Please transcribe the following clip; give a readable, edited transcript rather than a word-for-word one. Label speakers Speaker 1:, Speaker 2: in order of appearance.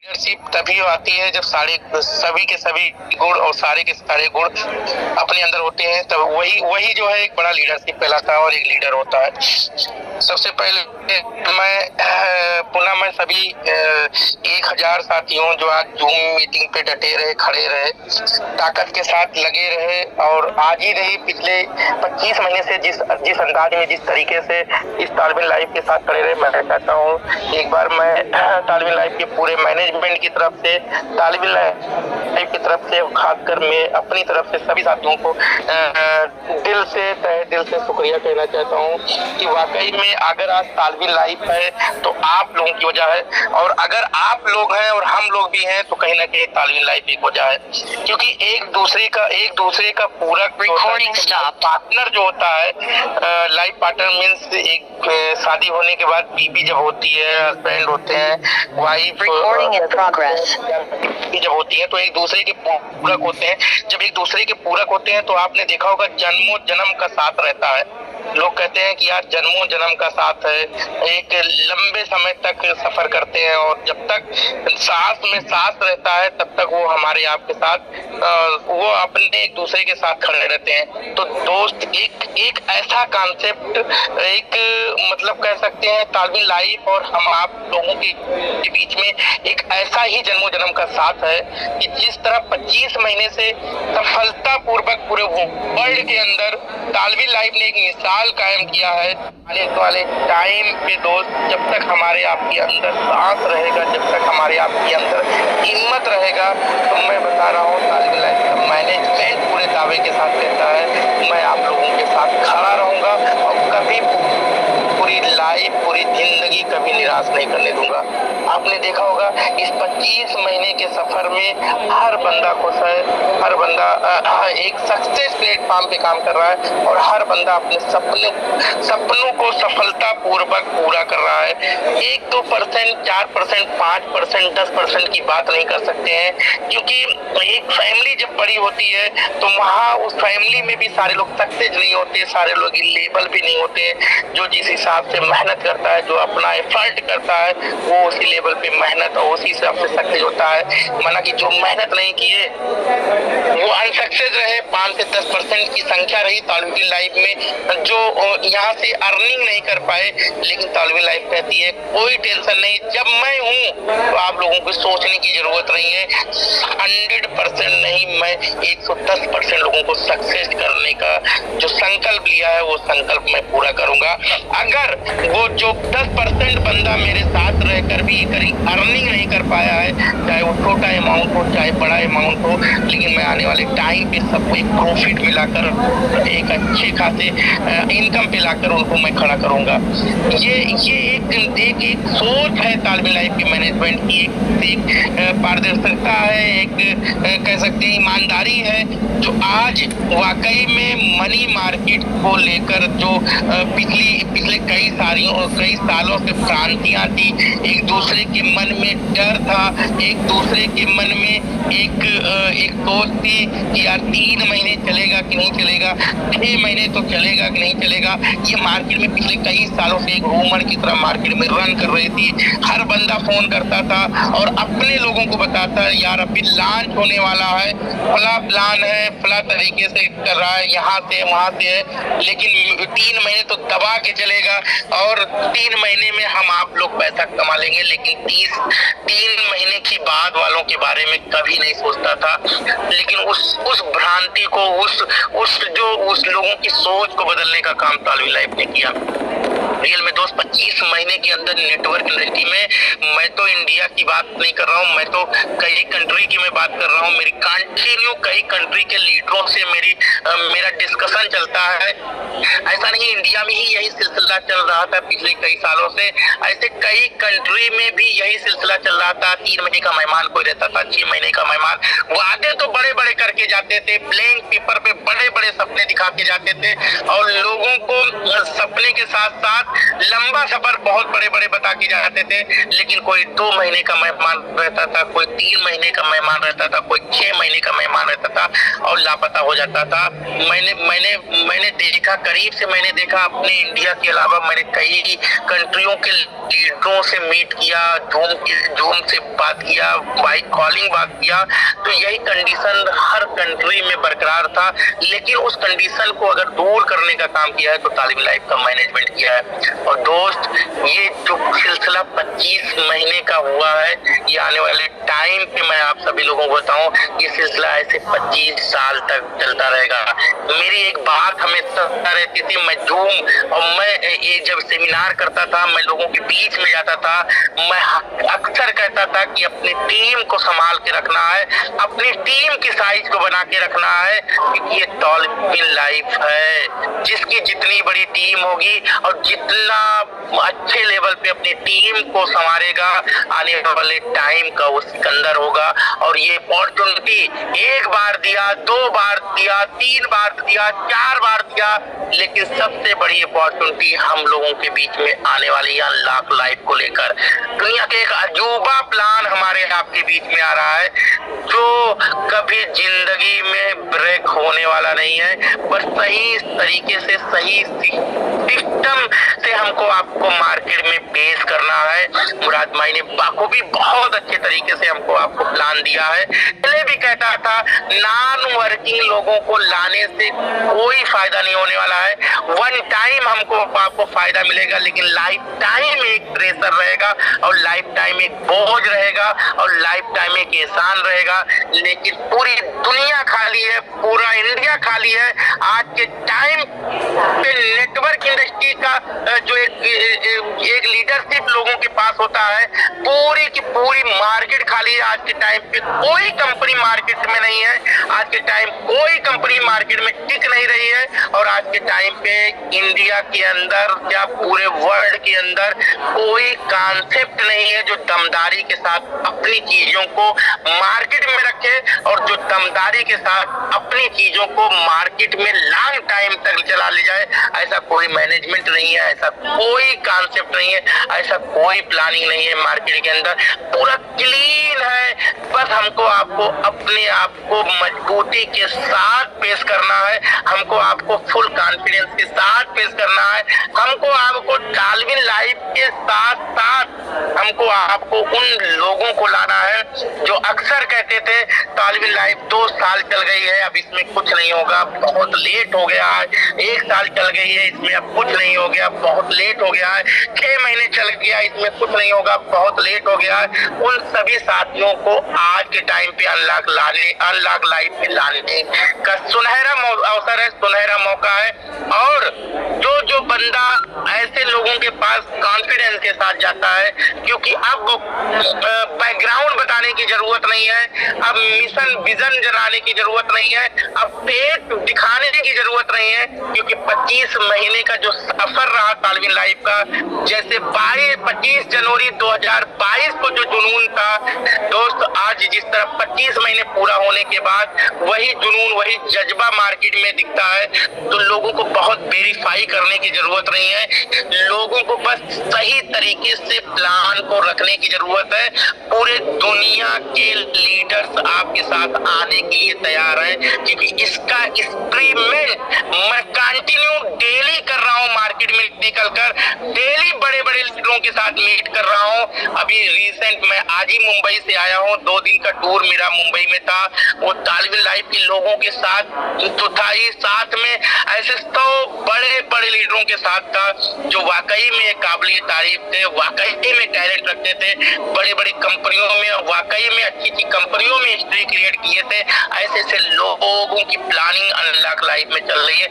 Speaker 1: Leadership तभी आती है जब सभी के सभी गुण और सारे के सारे गुण अपने अंदर होते हैं, तब वही जो है एक बड़ा लीडरशिप कहलाता है और एक लीडर होता है। सबसे पहले मैं सभी 1000 साथियों जो आज जूम मीटिंग पे डटे रहे, खड़े रहे, ताकत के साथ लगे रहे और आज ही नहीं पिछले 25 महीने से जिस अंदाज में, जिस तरीके से इस तालिबिन लाइफ के साथ खड़े रहे, मैं चाहता हूँ एक बार मैं तालिबिन लाइफ के पूरे मैनेजमेंट की तरफ से, तालिबिन लाइफ की तरफ से, खासकर मैं अपनी तरफ से सभी साथियों को दिल से शुक्रिया कहना चाहता हूँ कि वाकई में अगर आज तालिबिन लाइफ है तो आप लोगों की वजह है, और अगर आप लोग हैं और हम लोग भी हैं तो कहीं ना कहीं तालिबिन लाइफ एक वजह है, क्योंकि एक दूसरे का पूरक पार्टनर जो होता है, लाइफ पार्टनर मीन्स एक शादी होने के बाद बीवी जब होती है, हस्बैंड होते हैं, वाइफ जब होती है तो एक दूसरे के पूरक होते हैं। जब एक दूसरे के पूरक होते हैं तो आपने देखा होगा जन्मों जन्म का साथ रहता है। लोग कहते हैं कि यार जन्मों जन्म का साथ है, एक लंबे समय तक सफर करते हैं और जब तक सांस में सांस रहता है तब तक वो हमारे आपके साथ वो अपने एक दूसरे के साथ खड़े रहते हैं। तो दोस्त एक ऐसा कॉन्सेप्ट, एक मतलब कह सकते हैं तालिबिन लाइफ और हम आप लोगों के बीच में एक ऐसा ही जन्मों जन्म का साथ है कि जिस तरह 25 महीने से सफलता पूर्वक पूरे वर्ल्ड के अंदर तालिबिन लाइफ ने एक मिसाल कायम किया है। आने वाले टाइम पे दोस्त, जब तक हमारे आपके अंदर सांस रहेगा, जब तक हमारे आपके अंदर हिम्मत रहेगा, तो मैं बता रहा हूँ तालिबिन लाइफ का मैनेजमेंट पूरे दावे के साथ कहता है मैं आप लोगों के साथ खड़ा रहूंगा और कभी पूरी लाइफ, पूरी जिंदगी कभी निराश नहीं करने दूंगा। आपने देखा होगा इस 25 महीने के सफर में हर बंदा खुश है, हर बंदा एक सक्सेस प्लेटफॉर्म पे काम कर रहा है और हर बंदा अपने सपनों को सफलता पूर्वक पूरा कर रहा है। 1-2%, 4%, 5%, 10% की बात नहीं कर सकते हैं, क्योंकि एक फैमिली जब बड़ी होती है तो वहाँ उस फैमिली में भी सारे लोग सक्सेस नहीं होते, सारे लोग लेवल भी नहीं होते। जो जिस हिसाब से मेहनत करता है, जो अपना एफर्ट करता है, वो उसी लेवल पे मेहनत और उसी हिसाब से सक्सेस होता है। माना कि जो मेहनत नहीं किए वो अनसक्सेस रहे। 5 से 10% की संख्या रही तालिबिन लाइफ में जो यहाँ से अर्निंग नहीं कर पाए, लेकिन तालिबिन लाइफ कहती है कोई टेंशन नहीं, जब मैं हूँ तो आप लोगों को सोचने की जरूरत नहीं है। 100% नहीं, मैं 110% लोगों को सक्सेस करने का जो संकल्प लिया है वो संकल्प मैं पूरा करूंगा। अगर वो जो 10% बंदा मेरे साथ रहकर भी करीब अर्निंग नहीं कर पाया है, चाहे वो छोटा अमाउंट हो चाहे बड़ा अमाउंट हो, लेकिन मैं आने वाले टाइम पे सबको एक प्रॉफिट मिलाकर, एक अच्छे खासे इनकम पे लाकर उनको मैं खड़ा करूंगा। ये एक सोच है तालिबिन लाइफ की मैनेजमेंट की, एक पारदर्शिता है, एक कह सकते हैं ईमानदारी है, जो आज वाकई में मनी मार्केट को लेकर जो पिछले कई सालों से भ्रांतियां थी, एक दूसरे के मन में डर था, एक दूसरे के मन में एक सोच थी कि यार 3 महीने चलेगा कि नहीं चलेगा, 6 महीने तो चलेगा कि नहीं चलेगा। ये मार्केट में पिछले कई सालों से एक रूमर की तरह मार्केट में रन कर रही थी। हर बंदा फोन करता था और अपने लोगों को बताता है यार अभी लॉन्च होने वाला है, फला प्लान है, फला तरीके से कर रहा है, यहाँ से वहाँ से है, लेकिन 3 महीने तो दबा के चलेगा और 3 महीने में हम आप लोग पैसा कमा लेंगे। लेकिन 3 महीने की बाद वालों के बारे में कभी नहीं सोचता था, लेकिन उस भ्रांति को, उस लोगों की सोच को बदलने का काम तालिबिन लाइफ ने किया। रियल में दोस्त 25 महीने के अंदर नेटवर्क इंडस्ट्री में, मैं तो इंडिया की बात नहीं कर रहा हूँ, मैं तो कई कंट्री की मैं बात कर रहा हूँ। मेरी कंटिन्यू कई कंट्री के लीडरों से मेरा डिस्कशन चलता है। ऐसा नहीं इंडिया में ही यही सिलसिला चल रहा था पिछले कई सालों से, ऐसे कई कंट्री में भी यही सिलसिला चल रहा था। 3 महीने का मेहमान कोई रहता था, 6 महीने का मेहमान, वादे तो बड़े बड़े करके जाते थे, ब्लैंक पेपर पे बड़े बड़े सपने दिखा के जाते थे और लोगों को सपने के साथ साथ लंबा सफर बहुत बड़े बड़े बता के जाते थे, लेकिन कोई 2 महीने का मेहमान रहता था, कोई 3 महीने का मेहमान रहता था, कोई 6 महीने का मेहमान रहता था और लापता हो जाता था। मैंने देखा, करीब से मैंने देखा, अपने इंडिया के अलावा मैंने कई कंट्रियों के लीडरों से मीट किया, जूम से बात किया, बाइक कॉलिंग बात किया, तो यही कंडीशन हर कंट्री में बरकरार था। लेकिन उस कंडीशन को अगर दूर करने का काम किया है तो तालिब लाइफ का मैनेजमेंट किया है। और दोस्त, ये जो सिलसिला 25 महीने का हुआ है, ये आने वाले टाइम पे मैं आप सभी लोगों को बताऊं, ये सिलसिला ऐसे 25 साल तक चलता रहेगा। मेरी एक बात हमेशा रहती थी, मैं जूम और मैं ये जब सेमिनार करता था, मैं लोगों के बीच में जाता था, मैं अक्सर कहता था कि अपनी टीम को संभाल के रखना है, अपनी टीम की साइज को बना के रखना है, क्योंकि ये तालिब लाइफ है। जिसकी जितनी बड़ी टीम होगी और जितना अच्छे लेवल पे अपनी टीम को संभालेगा, आने वाले टाइम का वो सिकंदर होगा। और ये अपॉर्चुनिटी एक बार दिया, 2 बार दिया, 3 बार दिया, 4 बार दिया, लेकिन सबसे बड़ी अपॉर्चुनिटी हम लोगों के बीच में आने वाली है अनलॉक लाइफ को लेकर। दुनिया के एक अजूबा प्लान हमारे आपके बीच में आ रहा है, जो कभी जिंदगी में ब्रेक होने वाला नहीं है, बस सही तरीके से, सही सिस्टम से हमको आपको मार्केट में पेश करना है। मुराद भाई ने बाखूबी बहुत अच्छे तरीके से हमको आपको प्लान दिया है। पहले भी कहता था, नॉन वर्किंग लोगों को लाने से कोई फायदा नहीं होने वाला है। वन टाइम हमको आपको फायदा मिलेगा, लेकिन लाइफ टाइम एक प्रेशर रहेगा और लाइफ टाइम एक बोझ रहेगा और लाइफ टाइम एक एहसान रहेगा। लेकिन पूरी दुनिया खाली है, पूरा इंडिया खाली है। आज के टाइम पे नेटवर्क इंडस्ट्री का जो एक लीडरशिप लोगों के पास होता है, पूरी की पूरी मार्केट खाली है। आज के टाइम पे कोई कंपनी मार्केट में नहीं है, आज के टाइम कोई कंपनी मार्केट में टिक नहीं रही है। और आज के टाइम पे इंडिया के अंदर या पूरे वर्ल्ड के अंदर कोई कॉन्सेप्ट नहीं है जो दमदारी के साथ अपनी चीजों को मार्केट में रखे और जो दमदारी के साथ अपनी चीजों को मार्केट में लॉन्ग टाइम तक चला ले जाए। ऐसा कोई मैनेजमेंट नहीं है, ऐसा कोई कॉन्सेप्ट नहीं है, ऐसा कोई प्लानिंग नहीं है मार्केट के अंदर। पूरा क्लीन है, बस हमको आपको अपने आप को मजबूती के साथ पेश करना है, हमको आपको फुल कॉन्फिडेंस के साथ पेश करना है, हमको आपको तालिब लाइफ के साथ साथ हमको आपको उन लोगों को लाना है जो अक्सर कहते थे तालिब लाइफ 2 साल चल गई है, अब इसमें कुछ नहीं होगा, बहुत लेट हो गया है। 1 साल चल गई है, इसमें अब कुछ नहीं हो गया, बहुत लेट हो गया है। 6 महीने चल गया, इसमें कुछ नहीं होगा, बहुत लेट हो गया है। उन सभी साथियों को आज के टाइम पे अनलॉक लाइफ में लाने का सुनहरा अवसर है, सुनहरा मौका है। और जो बंदा ऐसे लोगों के पास कॉन्फिडेंस के साथ जाता है, क्योंकि अब बैकग्राउंड बताने की जरूरत नहीं है, अब मिशन विजन जलाने की जरूरत नहीं है, अब पेट दिखाने की जरूरत नहीं है, क्योंकि 25 महीने का जो सफर रहा तालिब लाइफ का, जैसे 25 जनवरी 2022 को जो जुनून था दोस्त, आज जिस तरह 25 महीने पूरा होने के बाद वही जुनून, वही जज्बा मार्केट में दिखता है। तो लोगों को बहुत वेरीफाई करने की जरूरत नहीं है, लोगों को बस सही तरीके से प्लान को रखने की जरूरत है। पूरे दुनिया के लीडर्स आपके साथ आने के लिए तैयार हैं, क्योंकि इसका एक्सपेरिमेंट मैं कंटिन्यू डेली कर रहा हूँ। मार्केट में निकलकर डेली बड़े बड़े लीडरों के साथ मीट कर रहा हूँ। अभी रिसेंट मैं आज ही मुंबई से आया हूँ, 2 दिन का टूर मेरा मुंबई में था। वो तालिब लाइफ के लोगों के साथ तो था ही, साथ में ऐसे 100 बड़े बड़े लीडरों के साथ था जो वाकई में काबिल तारीफ थे, वाकई में टैलेंट रखते थे, बड़ी बड़ी कंपनियों में, वाकई में अच्छी अच्छी कंपनियों में हिस्ट्री क्रिएट किए थे। ऐसे ऐसे लोगों की प्लानिंग अनलॉक लाइफ में चल रही है।